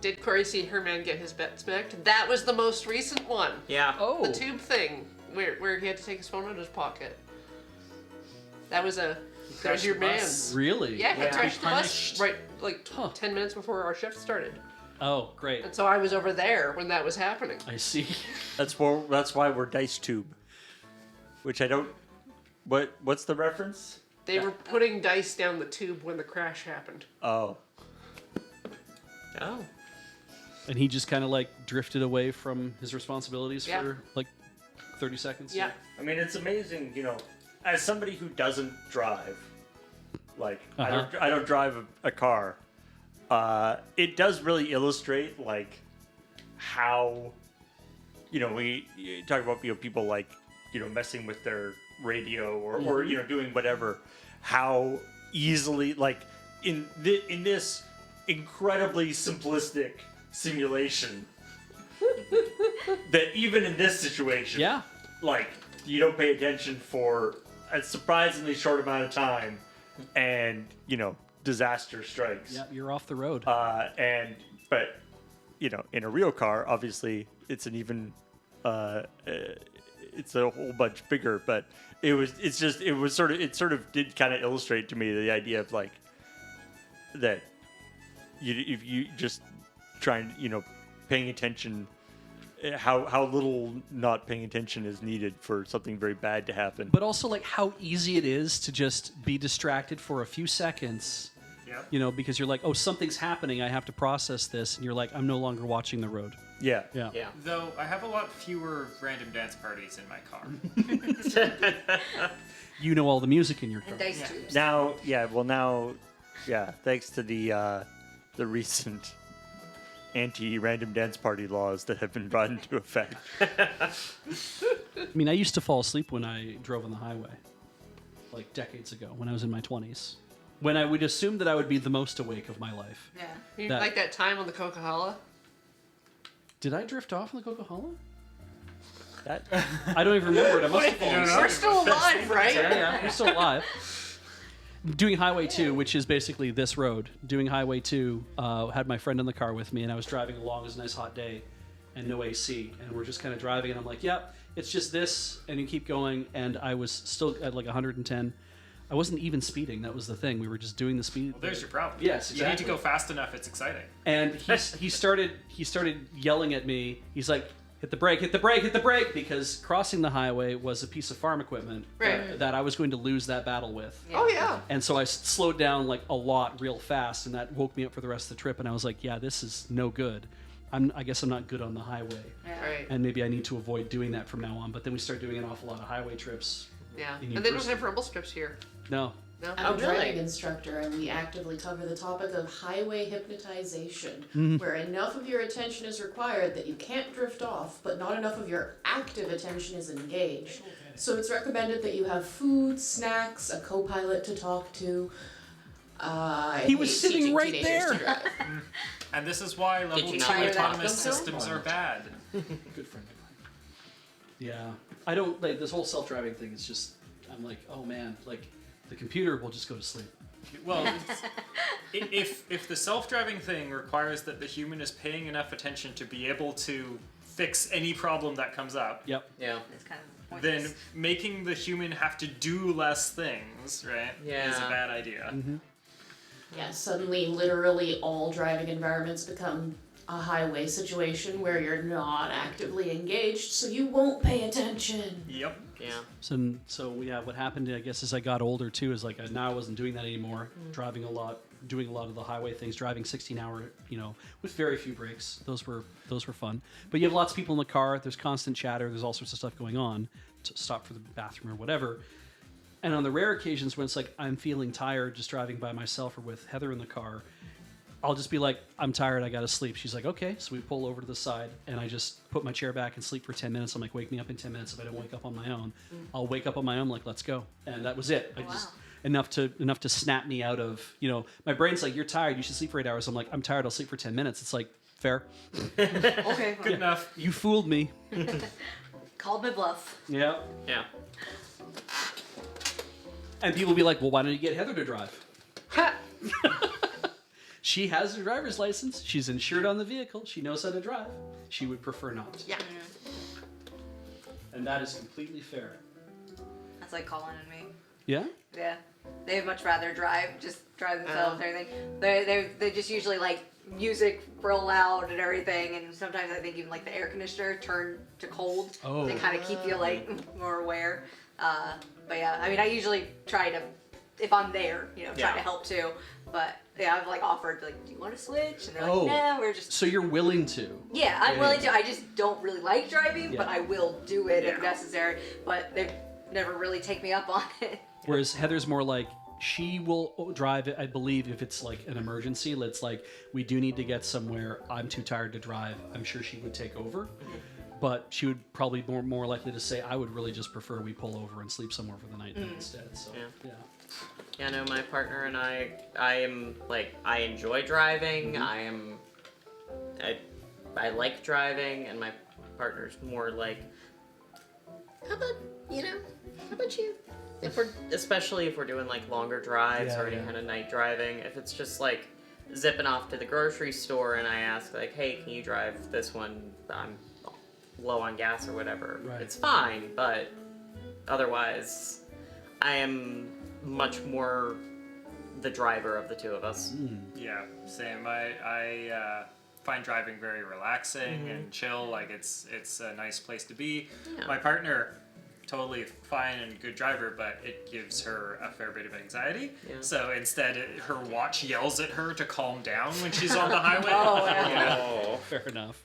did Corey see her man get his bet smacked? That was the most recent one. Yeah. Oh. The tube thing, where he had to take his phone out of his pocket. That was your man. Really? Yeah, he Yeah. crashed the bus Punished. right, like 10 minutes before our shift started. Oh, great. And so I was over there when that was happening. I see. That's why we're Dice Tube. Which I don't... What's the reference? They were putting dice down the tube when the crash happened. Oh. Oh. And he just kind of like drifted away from his responsibilities Yeah. for like 30 seconds. Yeah. I mean, it's amazing, as somebody who doesn't drive, like, Uh-huh. I don't drive a car, it does really illustrate, like, how, we talk about, people, like, messing with their radio or doing whatever, how easily, like, in this incredibly simplistic simulation, that even in this situation, Yeah. like, you don't pay attention for a surprisingly short amount of time, and disaster strikes. Yeah, you're off the road. But in a real car, obviously, it's an even it's a whole bunch bigger. But it sort of did kind of illustrate to me the idea of like that if you just try and paying attention. How little not paying attention is needed for something very bad to happen. But also like how easy it is to just be distracted for a few seconds. Yep. Because you're like, oh, something's happening. I have to process this. And you're like, I'm no longer watching the road. Yeah. Yeah. Yeah. Though I have a lot fewer random dance parties in my car. You know all the music in your car. And dice Yeah. tubes. Thanks to the recent anti-random dance party laws that have been brought into effect. I mean, I used to fall asleep when I drove on the highway, like decades ago, when I was in my 20s. When I would assume that I would be the most awake of my life. Yeah. You That- like that time on the Coca-Cola? Did I drift off on the Coca-Cola? That I don't even remember it. I must have fallen asleep. We're still alive, right? Yeah, we're still alive. Doing Highway 2, which is basically this road. Doing Highway 2, had my friend in the car with me, and I was driving along. It was a nice hot day, and no AC, and we're just kind of driving, and I'm like, yep, it's just this, and you keep going, and I was still at like 110. I wasn't even speeding. That was the thing. We were just doing the speed. Well, there's your problem. Yes, You need exactly. to go fast enough. It's exciting. And he started yelling at me. He's like, hit the brake, hit the brake, hit the brake, because crossing the highway was a piece of farm equipment Right. that I was going to lose that battle with. Oh, yeah. And so I slowed down like a lot real fast, and that woke me up for the rest of the trip. And I was like, yeah, this is no good. I guess I'm not good on the highway. Right. And maybe I need to avoid doing that from now on. But then we started doing an awful lot of highway trips. Yeah. In And they don't university. have rumble strips here. No. No. I'm Oh, a really? driving instructor, and we actively cover the topic of highway hypnotization, where enough of your attention is required that you can't drift off, but not enough of your active attention is engaged. So it's recommended that you have food, snacks, a co-pilot to talk to. I He was hate sitting teaching right teenagers there. to drive. And this is why level you 2 not hear that autonomous dum-dum? systems are bad. Good friend of mine. Yeah. I don't, like, this whole self-driving thing is just, I'm like, oh man, like, the computer will just go to sleep. Well, if the self-driving thing requires that the human is paying enough attention to be able to fix any problem that comes up, Yep. Yeah. It's kind of then pointless. making the human have to do less things, right, is a Yeah. bad idea. Yeah, suddenly, literally all driving environments become a highway situation where you're not actively engaged, so you won't pay attention. Yep. Yeah. So yeah, what happened, I guess, as I got older too, is like now I wasn't doing that anymore. Driving a lot, doing a lot of the highway things, driving 16-hour, with very few breaks. Those were fun. But you have lots of people in the car. There's constant chatter. There's all sorts of stuff going on. To stop for the bathroom or whatever. And on the rare occasions when it's like I'm feeling tired, just driving by myself or with Heather in the car, I'll just be like, I'm tired, I gotta sleep. She's like, okay. So we pull over to the side, and I just put my chair back and sleep for 10 minutes. I'm like, wake me up in 10 minutes if I don't wake up on my own. I'll wake up on my own, like, let's go. And that was it. I just enough to snap me out of, my brain's like, you're tired, you should sleep for 8 hours. I'm like, I'm tired, I'll sleep for 10 minutes. It's like, fair. Okay. Good enough. You fooled me. Called my bluff. Yeah. Yeah. And people will be like, well, why don't you get Heather to drive? Ha! She has a driver's license. She's insured on the vehicle. She knows how to drive. She would prefer not to. Yeah. And that is completely fair. That's like Colin and me. Yeah? Yeah. They'd much rather just drive themselves and everything. They just usually like music real loud and everything, and sometimes I think even like the air conditioner turn to cold Oh. to kind of keep you like more aware. But yeah, I mean, I usually try to, if I'm there, try to help too. But yeah, I've like offered like, do you want to switch? And they're like, no, we're just. So you're willing to? Yeah, I'm willing to. I just don't really like driving, but Yeah. I will do it if necessary. But they never really take me up on it. Whereas Heather's more like, she will drive it, I believe, if it's like an emergency. Let's like, we do need to get somewhere. I'm too tired to drive. I'm sure she would take over. But she would probably be more likely to say, I would really just prefer we pull over and sleep somewhere for the night instead. So, yeah. Yeah, no, my partner and I am like, I enjoy driving. I like driving, and my partner's more like, how about you? Especially if we're doing like longer drives or any kind of night driving. If it's just like zipping off to the grocery store and I ask like, hey, can you drive this one? I'm low on gas or whatever. Right. It's fine, but otherwise, I am much more the driver of the two of us. Yeah, same. I find driving very relaxing and chill. Like it's a nice place to be. Yeah. My partner, totally fine and good driver, but it gives her a fair bit of anxiety. Yeah. So instead, her watch yells at her to calm down when she's on the highway. Oh, yeah. Oh. Fair enough.